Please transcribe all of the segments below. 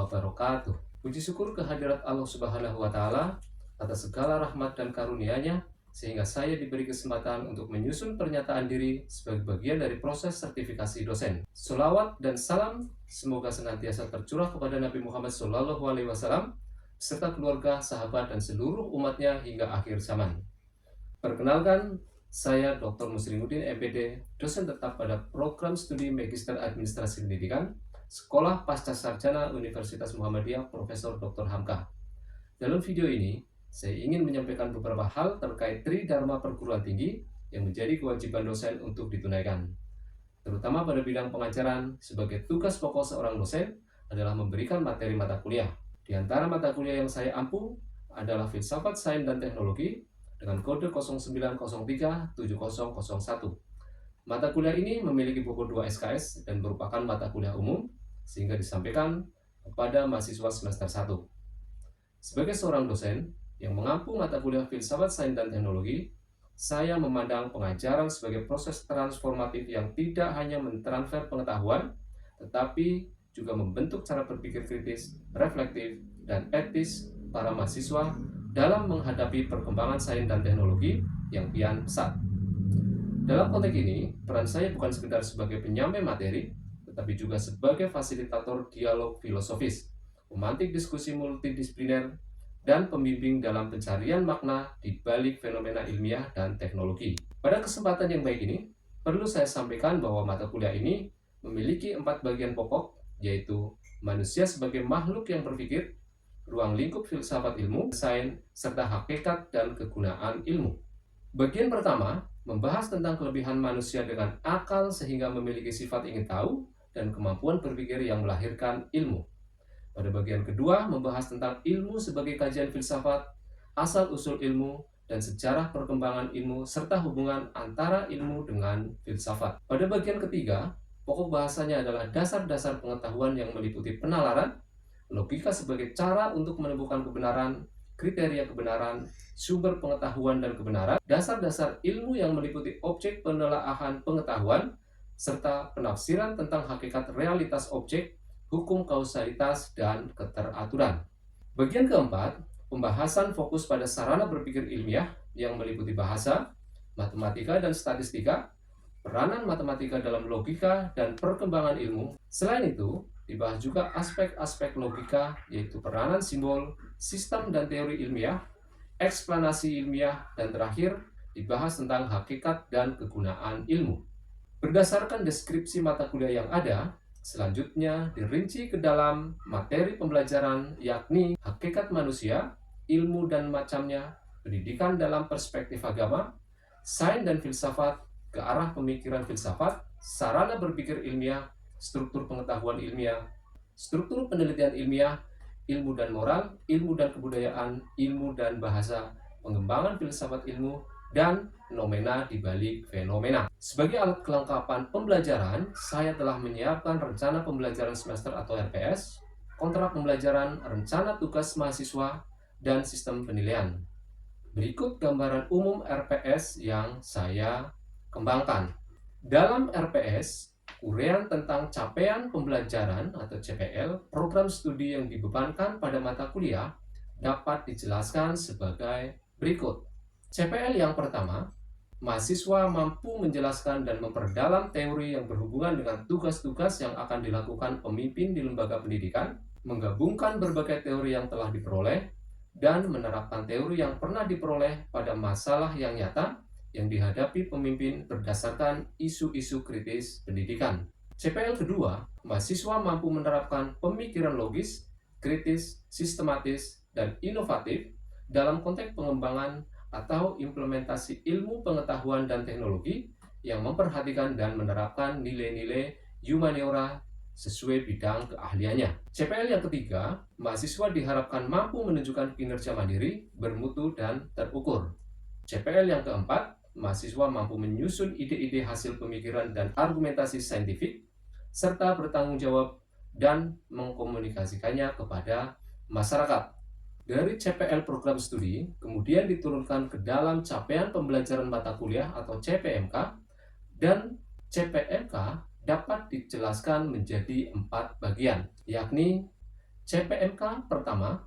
wabarakatuh. Puji syukur kehadirat Allah Subhanahu wa Ta'ala atas segala rahmat dan karunia-Nya, sehingga saya diberi kesempatan untuk menyusun pernyataan diri sebagai bagian dari proses sertifikasi dosen. Sholawat dan salam semoga senantiasa tercurah kepada Nabi Muhammad SAW, serta keluarga, sahabat, dan seluruh umatnya hingga akhir zaman. Perkenalkan, saya Dr. Muslimuddin MPD, dosen tetap pada program studi Magister Administrasi Pendidikan, Sekolah Pasca Sarjana Universitas Muhammadiyah Profesor Dr. Hamka. Dalam video ini, saya ingin menyampaikan beberapa hal terkait Tridharma perguruan tinggi yang menjadi kewajiban dosen untuk ditunaikan. Terutama pada bidang pengajaran, sebagai tugas pokok seorang dosen adalah memberikan materi mata kuliah. Di antara mata kuliah yang saya ampu adalah Filsafat Sains dan Teknologi dengan kode 09037001. Mata kuliah ini memiliki pokok 2 SKS dan merupakan mata kuliah umum, sehingga disampaikan kepada mahasiswa semester 1. Sebagai seorang dosen yang mengampu mata kuliah Filsafat Sains dan Teknologi, saya memandang pengajaran sebagai proses transformatif yang tidak hanya mentransfer pengetahuan, tetapi juga membentuk cara berpikir kritis, reflektif, dan etis para mahasiswa dalam menghadapi perkembangan sains dan teknologi yang kian pesat. Dalam konteks ini, peran saya bukan sekedar sebagai penyampai materi, tetapi juga sebagai fasilitator dialog filosofis, pemantik diskusi multidisipliner, dan pembimbing dalam pencarian makna di balik fenomena ilmiah dan teknologi. Pada kesempatan yang baik ini, perlu saya sampaikan bahwa mata kuliah ini memiliki 4 bagian pokok, yaitu manusia sebagai makhluk yang berpikir, ruang lingkup filsafat ilmu, sains, serta hakikat dan kegunaan ilmu. Bagian pertama membahas tentang kelebihan manusia dengan akal sehingga memiliki sifat ingin tahu dan kemampuan berpikir yang melahirkan ilmu. Pada bagian kedua membahas tentang ilmu sebagai kajian filsafat, asal-usul ilmu, dan sejarah perkembangan ilmu serta hubungan antara ilmu dengan filsafat. Pada bagian ketiga, pokok bahasanya adalah dasar-dasar pengetahuan yang meliputi penalaran, logika sebagai cara untuk menemukan kebenaran, kriteria kebenaran, sumber pengetahuan dan kebenaran, dasar-dasar ilmu yang meliputi objek penelaahan pengetahuan, serta penafsiran tentang hakikat realitas objek, hukum kausalitas, dan keteraturan. Bagian keempat, pembahasan fokus pada sarana berpikir ilmiah yang meliputi bahasa, matematika, dan statistika, peranan matematika dalam logika dan perkembangan ilmu. Selain itu, dibahas juga aspek-aspek logika, yaitu peranan simbol, sistem dan teori ilmiah, eksplanasi ilmiah, dan terakhir dibahas tentang hakikat dan kegunaan ilmu. Berdasarkan deskripsi mata kuliah yang ada, selanjutnya dirinci ke dalam materi pembelajaran, yakni hakikat manusia, ilmu dan macamnya, pendidikan dalam perspektif agama, sains dan filsafat, ke arah pemikiran filsafat, sarana berpikir ilmiah, struktur pengetahuan ilmiah, struktur penelitian ilmiah, ilmu dan moral, ilmu dan kebudayaan, ilmu dan bahasa, pengembangan filsafat ilmu, dan fenomena di balik fenomena. Sebagai alat kelengkapan pembelajaran, saya telah menyiapkan rencana pembelajaran semester atau RPS, kontrak pembelajaran, rencana tugas mahasiswa, dan sistem penilaian. Berikut gambaran umum RPS yang saya kembangkan. Dalam RPS, uraian tentang capaian pembelajaran atau CPL, program studi yang dibebankan pada mata kuliah dapat dijelaskan sebagai berikut. CPL yang pertama, mahasiswa mampu menjelaskan dan memperdalam teori yang berhubungan dengan tugas-tugas yang akan dilakukan pemimpin di lembaga pendidikan, menggabungkan berbagai teori yang telah diperoleh, dan menerapkan teori yang pernah diperoleh pada masalah yang nyata yang dihadapi pemimpin berdasarkan isu-isu kritis pendidikan. CPL kedua, mahasiswa mampu menerapkan pemikiran logis, kritis, sistematis, dan inovatif dalam konteks pengembangan atau implementasi ilmu pengetahuan dan teknologi yang memperhatikan dan menerapkan nilai-nilai humaniora sesuai bidang keahliannya. CPL yang ketiga, mahasiswa diharapkan mampu menunjukkan kinerja mandiri, bermutu, dan terukur. CPL yang keempat, mahasiswa mampu menyusun ide-ide hasil pemikiran dan argumentasi saintifik, serta bertanggung jawab dan mengkomunikasikannya kepada masyarakat. Dari CPL program studi, kemudian diturunkan ke dalam capaian pembelajaran mata kuliah atau CPMK, dan CPMK dapat dijelaskan menjadi 4 bagian, yakni CPMK pertama,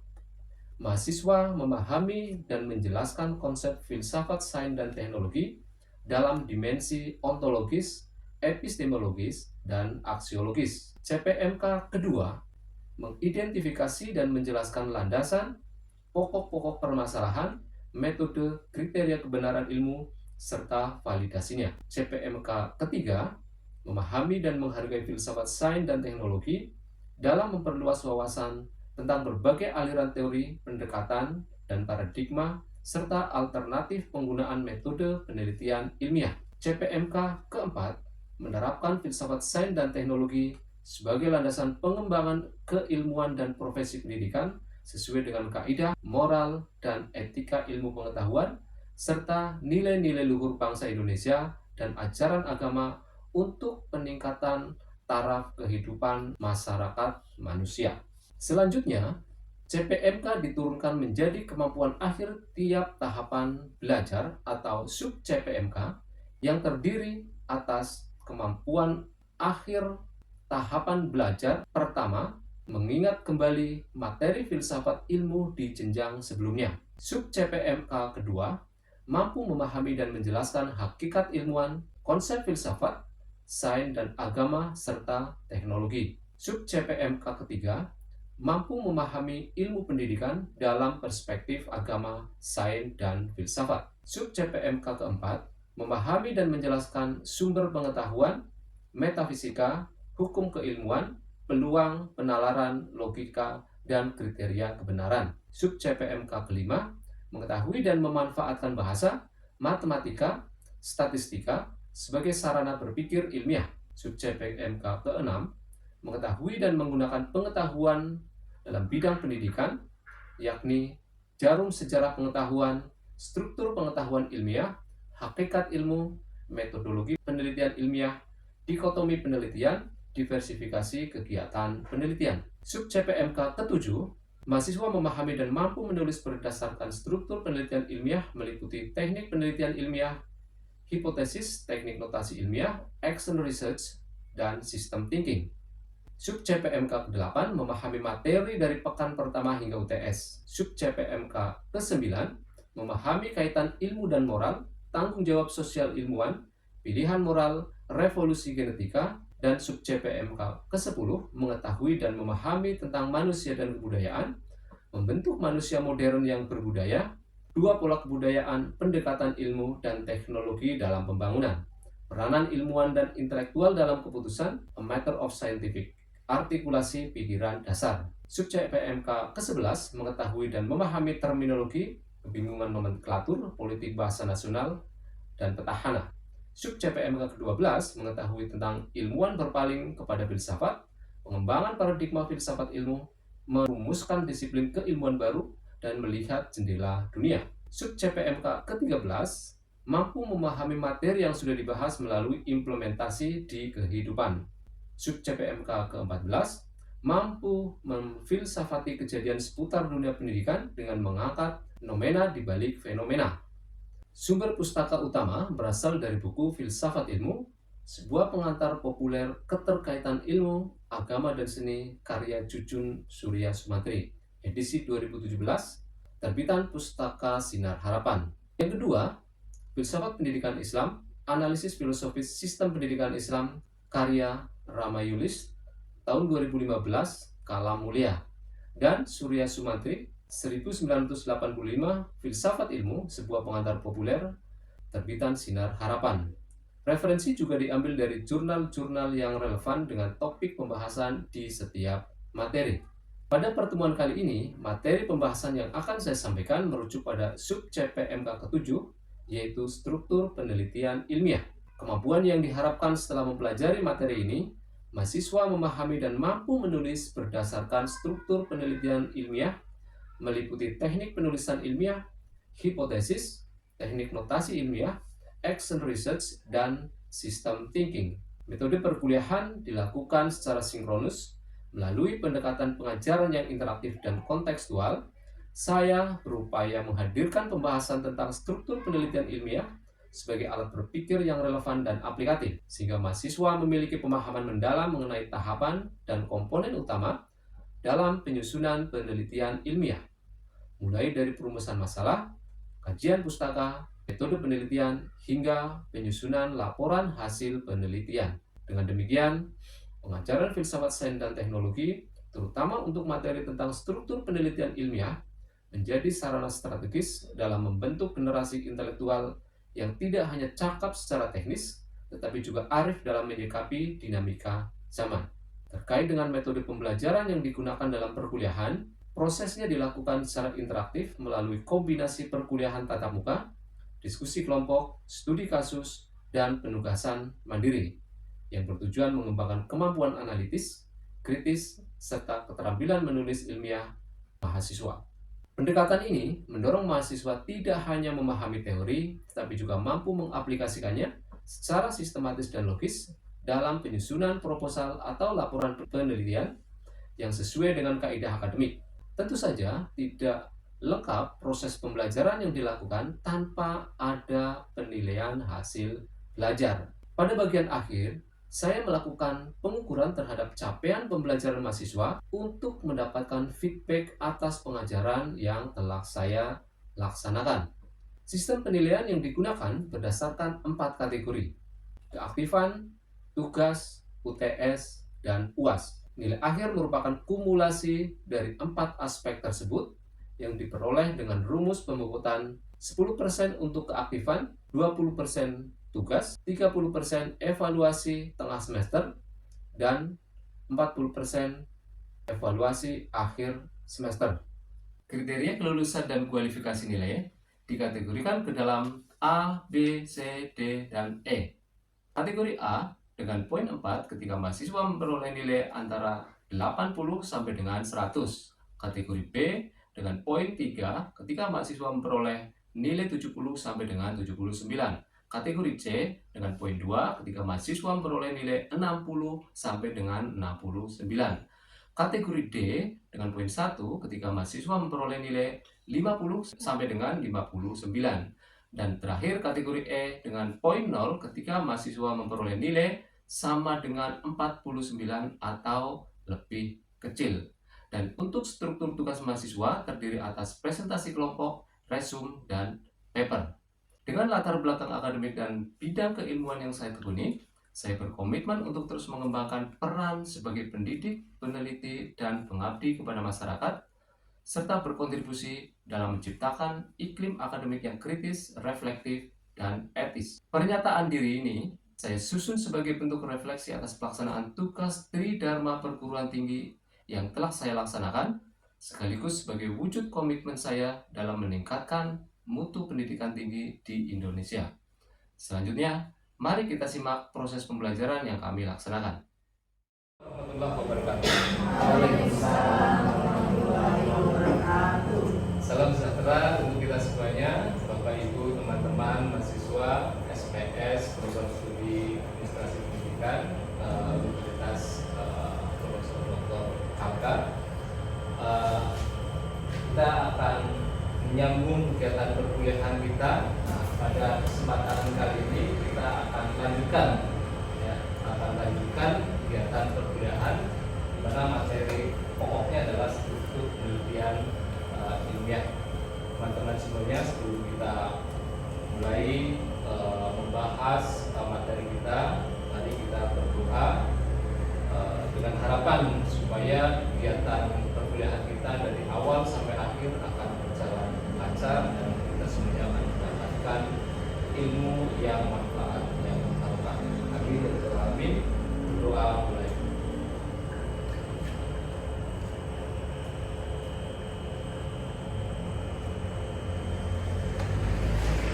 mahasiswa memahami dan menjelaskan konsep filsafat sains dan teknologi dalam dimensi ontologis, epistemologis, dan aksiologis. CPMK kedua, mengidentifikasi dan menjelaskan landasan, pokok-pokok permasalahan, metode, kriteria kebenaran ilmu, serta validasinya. CPMK ketiga, memahami dan menghargai filsafat sains dan teknologi dalam memperluas wawasan tentang berbagai aliran teori, pendekatan, dan paradigma, serta alternatif penggunaan metode penelitian ilmiah. CPMK keempat, menerapkan filsafat sains dan teknologi sebagai landasan pengembangan keilmuan dan profesi pendidikan sesuai dengan kaidah, moral, dan etika ilmu pengetahuan, serta nilai-nilai luhur bangsa Indonesia dan ajaran agama untuk peningkatan taraf kehidupan masyarakat manusia. Selanjutnya, CPMK diturunkan menjadi kemampuan akhir tiap tahapan belajar atau sub-CPMK yang terdiri atas kemampuan akhir tahapan belajar pertama, mengingat kembali materi filsafat ilmu di jenjang sebelumnya. Sub-CPMK kedua, mampu memahami dan menjelaskan hakikat ilmuwan, konsep filsafat, sains dan agama, serta teknologi. Sub-CPMK ketiga, mampu memahami ilmu pendidikan dalam perspektif agama, sains, dan filsafat. Sub-CPMK keempat, memahami dan menjelaskan sumber pengetahuan, metafisika, hukum keilmuan, peluang, penalaran, logika, dan kriteria kebenaran. Sub-CPMK kelima, mengetahui dan memanfaatkan bahasa, matematika, statistika sebagai sarana berpikir ilmiah. Sub-CPMK keenam, mengetahui dan menggunakan pengetahuan dalam bidang pendidikan, yakni jarum sejarah pengetahuan, struktur pengetahuan ilmiah, hakikat ilmu, metodologi penelitian ilmiah, dikotomi penelitian, diversifikasi kegiatan penelitian. Sub-CPMK ketujuh, mahasiswa memahami dan mampu menulis berdasarkan struktur penelitian ilmiah meliputi teknik penelitian ilmiah, hipotesis, teknik notasi ilmiah, action research, dan system thinking. Sub-CPMK ke-8, memahami materi dari pekan pertama hingga UTS. Sub-CPMK ke-9, memahami kaitan ilmu dan moral, tanggung jawab sosial ilmuwan, pilihan moral, revolusi genetika, dan sub-CPMK ke-10, mengetahui dan memahami tentang manusia dan kebudayaan, membentuk manusia modern yang berbudaya, dua pola kebudayaan, pendekatan ilmu dan teknologi dalam pembangunan, peranan ilmuwan dan intelektual dalam keputusan, a matter of scientific, artikulasi pikiran dasar. Sub-CPMK ke-11, mengetahui dan memahami terminologi, kebingungan nomenklatur, politik bahasa nasional, dan petahana. Sub-CPMK ke-12, mengetahui tentang ilmuwan berpaling kepada filsafat, pengembangan paradigma filsafat ilmu, merumuskan disiplin keilmuan baru, dan melihat jendela dunia. Sub-CPMK ke-13, mampu memahami materi yang sudah dibahas melalui implementasi di kehidupan. Sub-CPMK ke-14, mampu memfilsafati kejadian seputar dunia pendidikan dengan mengangkat nomena di balik fenomena. Sumber pustaka utama berasal dari buku Filsafat Ilmu, sebuah pengantar populer keterkaitan ilmu, agama, dan seni karya Cucun Surya Sumantri, edisi 2017, terbitan Pustaka Sinar Harapan. Yang kedua, Filsafat Pendidikan Islam, Analisis Filosofis Sistem Pendidikan Islam, karya Ramayulis, tahun 2015, Kalam Mulia, dan Surya Sumantri, 1985, Filsafat Ilmu, sebuah pengantar populer, terbitan Sinar Harapan. Referensi juga diambil dari jurnal-jurnal yang relevan dengan topik pembahasan di setiap materi. Pada pertemuan kali ini, materi pembahasan yang akan saya sampaikan merujuk pada sub-CPMK ke-7, yaitu struktur penelitian ilmiah. Kemampuan yang diharapkan setelah mempelajari materi ini, mahasiswa memahami dan mampu menulis berdasarkan struktur penelitian ilmiah, meliputi teknik penulisan ilmiah, hipotesis, teknik notasi ilmiah, action research, dan system thinking. Metode perkuliahan dilakukan secara sinkronus melalui pendekatan pengajaran yang interaktif dan kontekstual. Saya berupaya menghadirkan pembahasan tentang struktur penelitian ilmiah sebagai alat berpikir yang relevan dan aplikatif, sehingga mahasiswa memiliki pemahaman mendalam mengenai tahapan dan komponen utama dalam penyusunan penelitian ilmiah, mulai dari perumusan masalah, kajian pustaka, metode penelitian, hingga penyusunan laporan hasil penelitian. Dengan demikian, pengajaran filsafat sains dan teknologi, terutama untuk materi tentang struktur penelitian ilmiah, menjadi sarana strategis dalam membentuk generasi intelektual yang tidak hanya cakap secara teknis, tetapi juga arif dalam menyikapi dinamika zaman. Terkait dengan metode pembelajaran yang digunakan dalam perkuliahan, prosesnya dilakukan secara interaktif melalui kombinasi perkuliahan tatap muka, diskusi kelompok, studi kasus, dan penugasan mandiri yang bertujuan mengembangkan kemampuan analitis, kritis, serta keterampilan menulis ilmiah mahasiswa. Pendekatan ini mendorong mahasiswa tidak hanya memahami teori, tetapi juga mampu mengaplikasikannya secara sistematis dan logis dalam penyusunan proposal atau laporan penelitian yang sesuai dengan kaidah akademik. Tentu saja tidak lengkap proses pembelajaran yang dilakukan tanpa ada penilaian hasil belajar. Pada bagian akhir, saya melakukan pengukuran terhadap capaian pembelajaran mahasiswa untuk mendapatkan feedback atas pengajaran yang telah saya laksanakan. Sistem penilaian yang digunakan berdasarkan 4 kategori: keaktifan, tugas, UTS, dan UAS. Nilai akhir merupakan kumulasi dari 4 aspek tersebut yang diperoleh dengan rumus pemungkutan 10% untuk keaktifan, 20% tugas, 30% evaluasi tengah semester, dan 40% evaluasi akhir semester. Kriteria kelulusan dan kualifikasi nilai dikategorikan ke dalam A, B, C, D, dan E. Kategori A dengan poin 4 ketika mahasiswa memperoleh nilai antara 80 sampai dengan 100. Kategori B dengan poin 3 ketika mahasiswa memperoleh nilai 70 sampai dengan 79. Kategori C dengan poin 2 ketika mahasiswa memperoleh nilai 60 sampai dengan 69. Kategori D dengan poin 1 ketika mahasiswa memperoleh nilai 50 sampai dengan 59. Dan terakhir kategori E dengan poin 0 ketika mahasiswa memperoleh nilai sama dengan 49 atau lebih kecil. Dan untuk struktur tugas mahasiswa terdiri atas presentasi kelompok, resume, dan paper. Dengan latar belakang akademik dan bidang keilmuan yang saya tekuni, saya berkomitmen untuk terus mengembangkan peran sebagai pendidik, peneliti, dan pengabdi kepada masyarakat, serta berkontribusi dalam menciptakan iklim akademik yang kritis, reflektif, dan etis. Pernyataan diri ini saya susun sebagai bentuk refleksi atas pelaksanaan tugas Tridharma Perguruan Tinggi yang telah saya laksanakan, sekaligus sebagai wujud komitmen saya dalam meningkatkan mutu pendidikan tinggi di Indonesia. Selanjutnya, mari kita simak proses pembelajaran yang kami laksanakan. Warahmatullahi wabarakatuh. Salam sejahtera untuk kita semuanya, Bapak Ibu, teman-teman, mahasiswa, SPS, program studi administrasi pendidikan, Universitas Profesor Dr. Hamka. Kita akan menyambung kegiatan perkuliahan kita. Nah, pada kesempatan kali ini kita akan lanjutkan kegiatan perkuliahan, di mana materi pokoknya adalah struktur penelitian ilmiah. Teman-teman semuanya, sebelum kita mulai membahas materi kita, mari kita berdoa dengan harapan supaya kegiatan perkuliahan kita dari awal sampai akhir akan berjalan lancar dan kita semuanya akan mendapatkan ilmu yang manfaat, yang barokah. Amin. Berdoa mulai.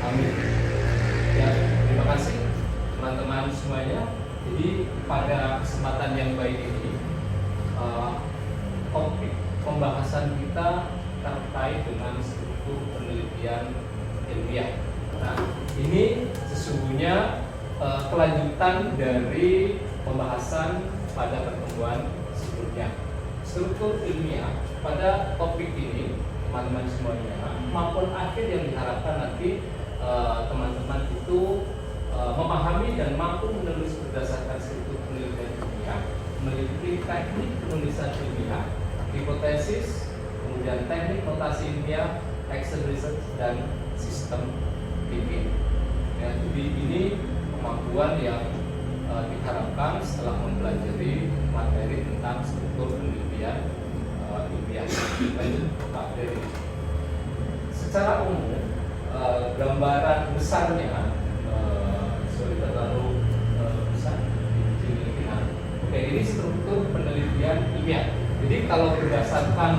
Amin. Ya, terima kasih teman-teman semuanya. Jadi pada kesempatan yang baik ini, topik pembahasan kita terkait dengan struktur penelitian ilmiah. Nah, ini sesungguhnya kelanjutan dari pembahasan pada pertemuan sebelumnya. Struktur ilmiah pada topik ini, teman-teman semuanya, maupun akhir yang diharapkan nanti teman-teman itu memahami dan mampu menulis berdasarkan struktur penelitian ilmiah, memiliki teknik penulisan ilmiah, hipotesis, kemudian teknik notasi ilmiah, action research, dan sistem thinking. Ya, jadi ini kemampuan yang diharapkan setelah mempelajari materi tentang struktur penelitian ilmiah. Lanjut Pak Dery. Secara umum, gambaran besarnya, sorry terlalu besar. Oke, ini struktur penelitian ilmiah. Jadi kalau berdasarkan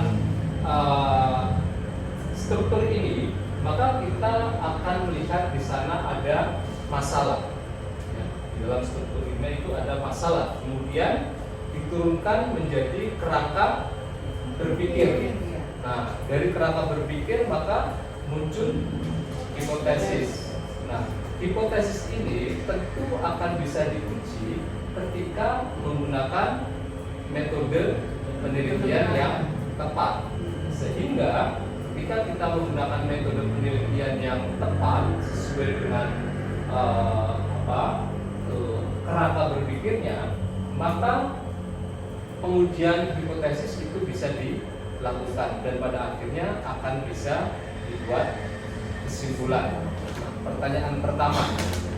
struktur ini, maka kita akan melihat di sana ada masalah. Ya, di dalam struktur ilmiah itu ada masalah. Kemudian diturunkan menjadi kerangka berpikir. Nah, dari kerangka berpikir maka muncul hipotesis. Nah, hipotesis ini tentu akan bisa diuji ketika menggunakan metode penelitian yang tepat. Sehingga ketika kita menggunakan metode penelitian yang tepat sesuai dengan kerangka berpikirnya, maka pengujian hipotesis itu bisa dilakukan dan pada akhirnya akan bisa dibuat kesimpulan. Pertanyaan pertama,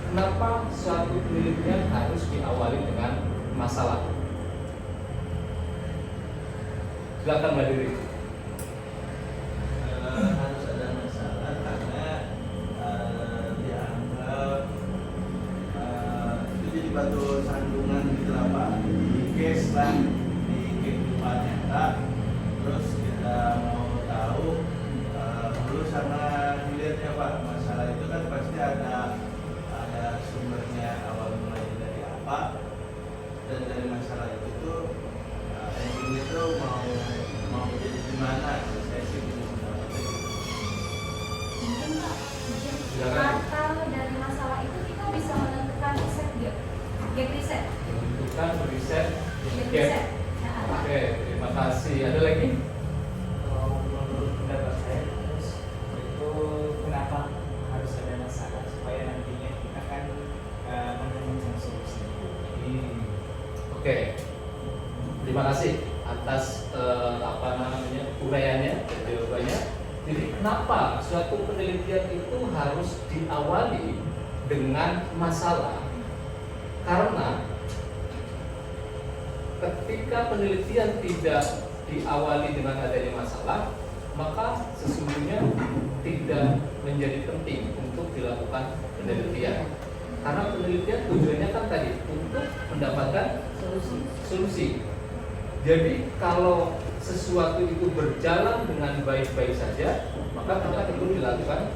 kenapa suatu penelitian harus diawali dengan masalah? Silakan Mbak Dery. Harus ada masalah karena dianggap itu jadi batu sandungan gitu lah Pak, di case lah, di kehidupan nyata. Terus kita mau tahu dulu sama dilihatnya Pak, masalah itu kan pasti ada sumbernya, awal mulanya dari apa, dan dari masalah itu tuh endingnya tuh mau jadi gimana. Saya sih belum mendapatkan itu. Mungkin Pak, kata dari masalah itu kita bisa menentukan riset gap riset. Menentukan riset Gap gap. riset. Oke, terima kasih. Ada lagi? Menurut pendapat saya, terus itu kenapa harus ada masalah supaya nantinya kita kan menemukan solusi. Oke. Terima kasih atas uraiannya dan jawabannya. Jadi kenapa suatu penelitian itu harus diawali dengan masalah? Karena ketika penelitian tidak diawali dengan adanya masalah, maka sesungguhnya tidak menjadi penting untuk dilakukan penelitian. Karena penelitian tujuannya kan tadi untuk mendapatkan solusi. Jadi kalau sesuatu itu berjalan dengan baik-baik saja, maka perlu dilakukan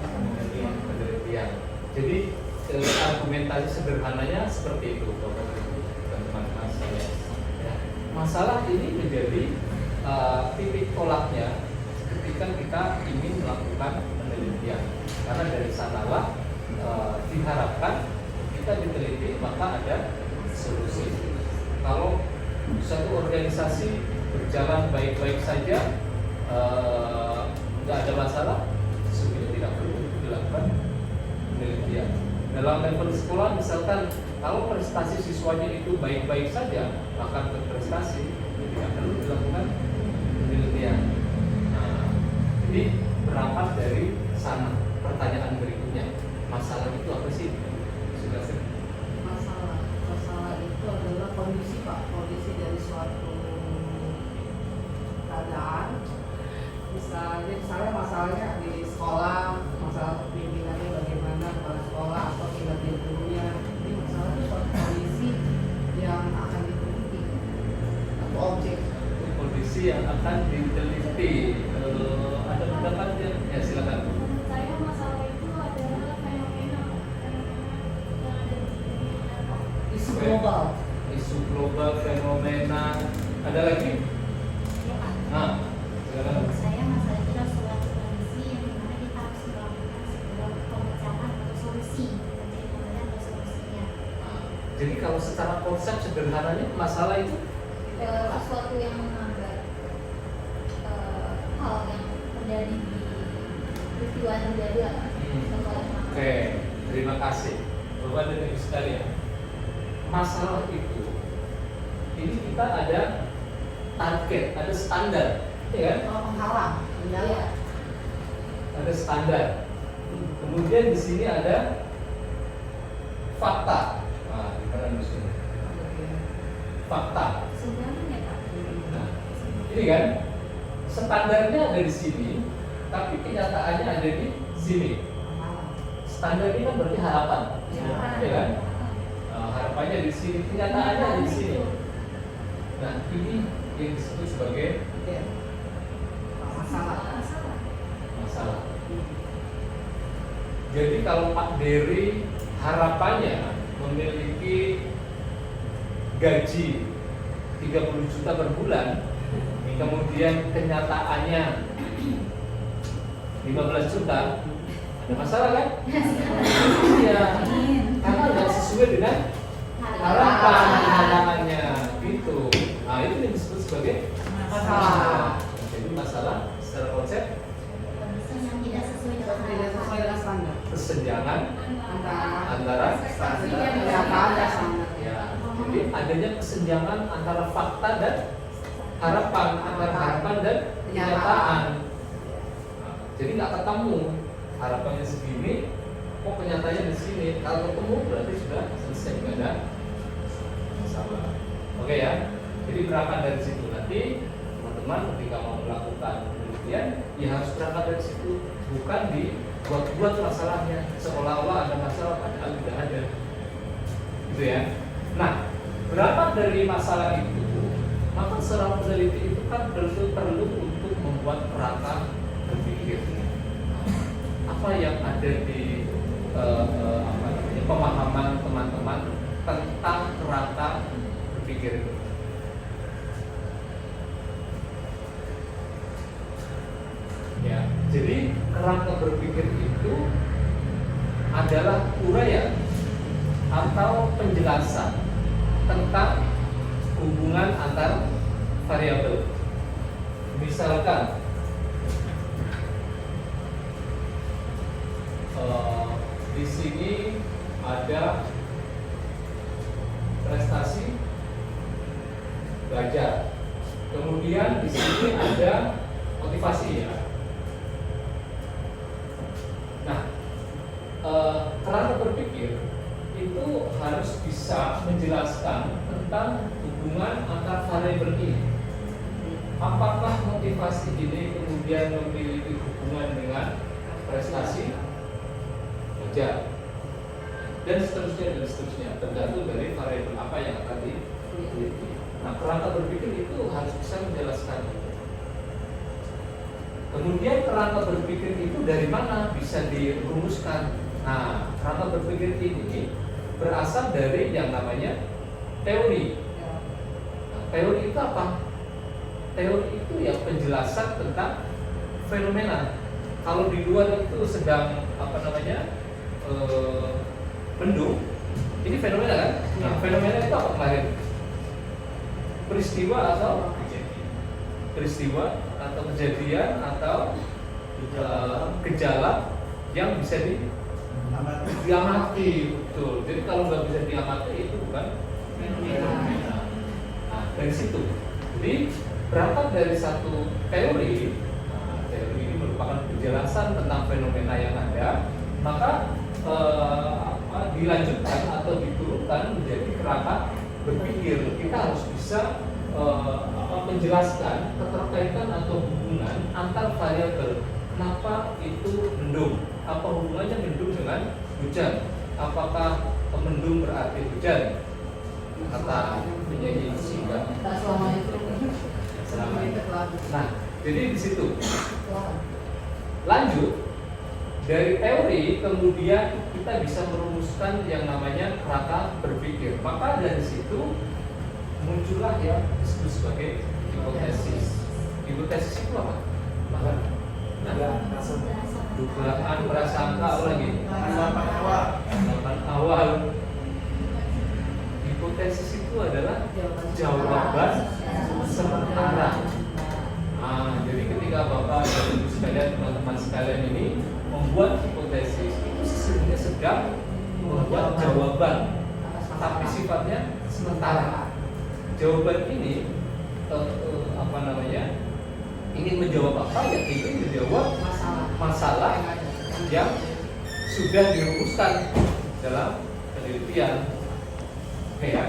penelitian. Jadi argumentasi sederhananya seperti itu, teman-teman sekalian. Masalah ini menjadi titik tolaknya ketika kita ingin melakukan penelitian, karena dari sanalah diharapkan kita diteliti maka ada solusi. Kalau suatu organisasi berjalan baik-baik saja, nggak ada masalah, sesungguhnya tidak perlu dilakukan penelitian. Dalam level sekolah misalkan kalau prestasi siswanya itu baik-baik saja, maka berprestasi, tidak perlu dilakukan penelitian. Nah, jadi berangkat dari sana. Pertanyaan berikutnya, masalah itu apa sih? Sudah Masalah itu adalah kondisi Pak, kondisi dari suatu keadaan. Misalnya masalahnya di sekolah, masalah pimpinannya bagaimana, kepala sekolah atau kinerja gurunya. Ini masalah itu suatu kondisi yang akan diteliti atau objek. Kondisi yang akan diteliti. Ada pendapat ya silakan. Menurut saya masalah itu adalah fenomena yang ada di dunia. Isu global. Isu global, fenomena. Ada lagi? Ya, Pak. Nah, silakan. Menurut saya masalah itu adalah suatu kondisi yang dimana kita harus melakukan sebuah pemecahan atau solusi, mencari pemecahan atau solusinya. Jadi kalau secara konsep sederhananya masalah itu Sesuatu yang menghambat hal yang terjadi di peristiwa yang terjadi lah. Oke, terima kasih. Bapak dan Ibu sekalian, masalah itu ini kita ada target, ada standar, ya kan? Kalau penghalang, kendala. Ada standar. Kemudian di sini ada fakta. Nah, di sini. Fakta. Sebenarnya ya Pak. Nah, ini kan standarnya ada di sini, tapi kenyataannya ada di sini. Standar ini kan berarti harapan, ya kan? Nah, harapannya di sini, kenyataannya ada di sini. Nah, ini yang disebut sebagai Masalah. masalah. Jadi kalau Pak Dery harapannya memiliki gaji 30 juta per bulan, kemudian kenyataannya 15 juta, ada masalah kan? Iya, karena nggak sesuai dengan harapan kenyataannya, gitu. Nah, itu yang disebut sebagai Masalah. Jadi masalah secara konsep Kondisi yang tidak sesuai dengan Tidak sesuai dengan standar. kesenjangan Antara antara kenyataan dan standar. ya, jadi adanya kesenjangan antara fakta dan harapan, antara harapan dan kenyataan. Nah, jadi nggak ketemu, harapannya segini, kok kenyataannya di sini. Kalau ketemu berarti sudah selesai, nggak ada masalah. Oke ya, jadi berangkat dari situ. Nanti teman-teman ketika mau melakukan penelitian, ya harus berangkat dari situ, bukan dibuat-buat masalahnya seolah-olah ada masalah padahal tidak ada, gitu ya. Nah, berangkat dari masalah itu, maka seorang peneliti itu kan perlu untuk membuat kerangka berpikir. Apa yang ada di pemahaman teman-teman tentang kerangka berpikir itu? Ya, jadi kerangka berpikir itu adalah uraian atau penjelasan tentang hubungan antar variabel. Misalkan di sini ada prestasi belajar, kemudian di sini ada motivasi ya. Nah, kerangka berpikir itu harus bisa menjelaskan tentang hubungan antar variabel ini. Apakah motivasi ini kemudian memiliki hubungan dengan prestasi kerja dan seterusnya, tergantung dari variabel apa yang akan diteliti. Nah, kerangka berpikir itu harus bisa menjelaskan. Kemudian kerangka berpikir itu dari mana bisa dirumuskan? Nah, kerangka berpikir ini berasal dari yang namanya teori. Nah, teori itu apa? Teori itu ya penjelasan tentang fenomena. Kalau di luar itu sedang mendung, ini fenomena kan? Nah, fenomena itu apa kemarin? Peristiwa atau kejadian atau gejala yang bisa diamati, betul. Jadi kalau nggak bisa diamati itu bukan fenomena. Nah, dari situ, jadi berangkat dari satu teori. Nah, teori ini merupakan penjelasan tentang fenomena yang ada, maka dilanjutkan atau diturunkan menjadi kerangka berpikir. Kita harus bisa menjelaskan keterkaitan atau hubungan antar variabel. Kenapa itu mendung? Apa hubungannya mendung dengan hujan? Apakah mendung berarti hujan? Kata penyanyi singkat. Tak selama itu. Selama itu. Nah, jadi di situ. Lanjut dari teori, kemudian kita bisa merumuskan yang namanya kerangka berpikir. Maka dari situ muncullah yang disebut sebagai hipotesis. Hipotesis itu apa? Dugaan, prasangka, lagi anggapan awal. Hipotesis itu adalah jawaban sementara. Nah, jadi ketika Bapak dan Ibu sekalian, teman-teman sekalian ini membuat hipotesis, itu sesungguhnya sedang membuat jawaban, tapi sifatnya sementara. Jawaban ini ingin menjawab apa ya, ingin menjawab masalah yang sudah dirumuskan dalam penelitian. Oke ya.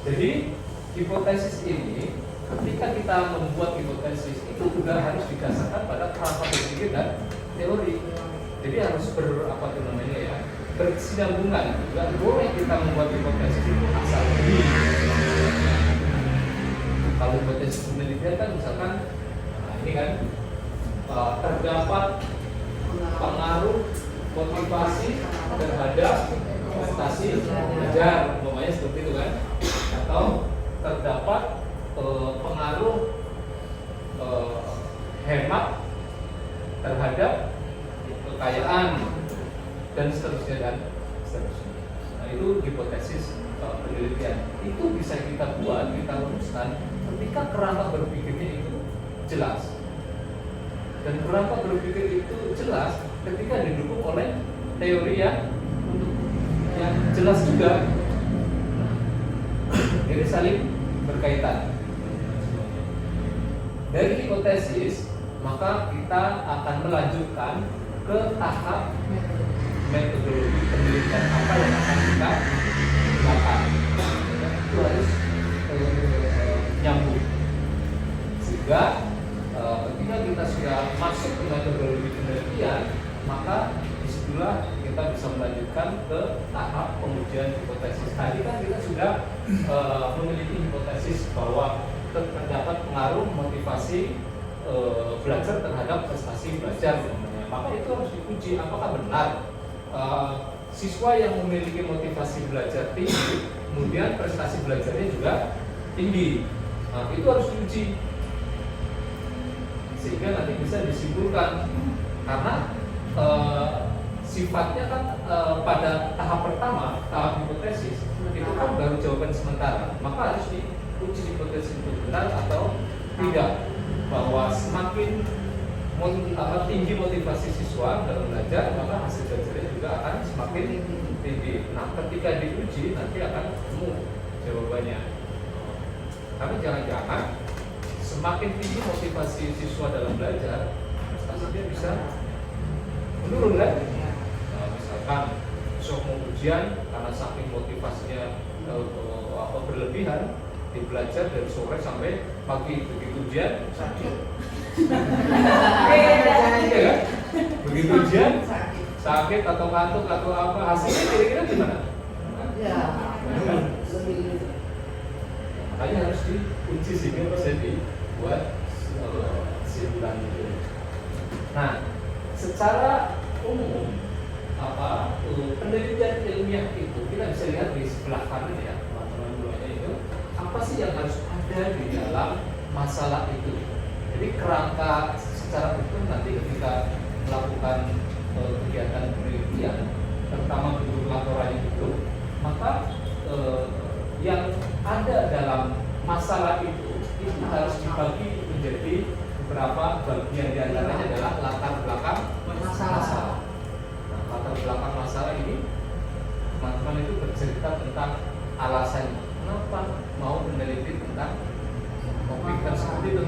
Jadi hipotesis ini, ketika kita membuat hipotesis itu juga harus didasarkan pada kerangka berpikir dan teori. Jadi harus berkesinambungan. Tidak boleh kita membuat hipotesis itu asal beri. Kalau hipotesis penelitian kan misalkan, ini kan terdapat pengaruh motivasi terhadap prestasi belajar, umpamanya seperti itu kan, atau terdapat pengaruh hemat terhadap kekayaan dan seterusnya. Nah, itu hipotesis penelitian. Itu bisa kita buat, kita rumuskan ketika kerangka berpikirnya itu jelas. Dan kerangka berpikir itu jelas ketika didukung oleh teori yang jelas juga. Jadi saling berkaitan. Dari hipotesis, maka kita akan melanjutkan ke tahap metodologi penelitian apa yang akan kita lakukan. Itu harus nyambung. Sehingga ketika kita sudah masuk ke metodologi penelitian, maka disitulah kita bisa melanjutkan ke tahap pengujian hipotesis. Tadi kan kita sudah memiliki hipotesis bahwa terdapat pengaruh motivasi belajar terhadap prestasi belajar. Maka itu harus diuji apakah benar siswa yang memiliki motivasi belajar tinggi, kemudian prestasi belajarnya juga tinggi. Nah, itu harus diuji sehingga nanti bisa disimpulkan, karena sifatnya kan pada tahap pertama, tahap hipotesis itu kan baru jawaban sementara, maka harus diuji hipotesis itu benar atau tidak, bahwa semakin tinggi motivasi siswa dalam belajar, maka hasil belajarnya juga akan semakin tinggi. Nah, ketika diuji nanti akan ketemu jawabannya. Tapi jangan-jangan semakin tinggi motivasi siswa dalam belajar, prestasinya bisa menurun kan? Nah, misalkan besok mau ujian karena saking motivasinya berlebihan, belajar dari sore sampai pagi, begitu ujian sakit. Iya kan? Begitu ujian sakit atau kantuk atau apa, hasilnya kira-kira gimana? Ya. Makanya harus diuji sehingga bisa dibuat kesimpulan itu. Nah, secara umum penelitian ilmiah itu kita bisa lihat di sebelah kanan ya, teman-teman duanya itu apa sih yang harus ada di dalam masalah itu. Jadi kerangka secara hukum nanti ketika melakukan kegiatan penelitian, terutama bentuk laporan itu, maka yang ada dalam masalah itu harus dibagi menjadi beberapa bagian, diantaranya adalah latar belakang masalah. Nah, latar belakang masalah ini teman-teman itu bercerita tentang alasannya, kenapa mau meneliti tentang topik tersebut itu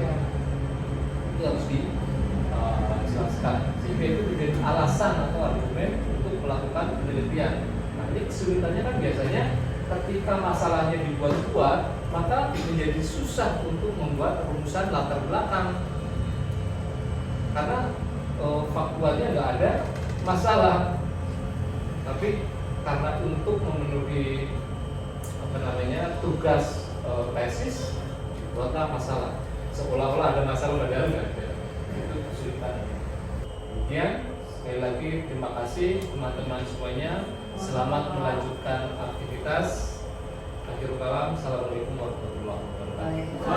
harus dijelaskan, sehingga itu menjadi alasan atau argumen untuk melakukan penelitian. Nah, ini kesulitannya kan biasanya ketika masalahnya dibuat-buat, maka menjadi susah untuk membuat rumusan latar belakang, karena faktualnya nggak ada masalah, tapi karena untuk memenuhi tugas tesis buatlah masalah, seolah-olah ada masalah padahal nggak ada. Itu kesulitan. Kemudian sekali lagi terima kasih teman-teman semuanya, selamat melanjutkan aktivitas. Akhirul kalam, assalamualaikum warahmatullahi wabarakatuh.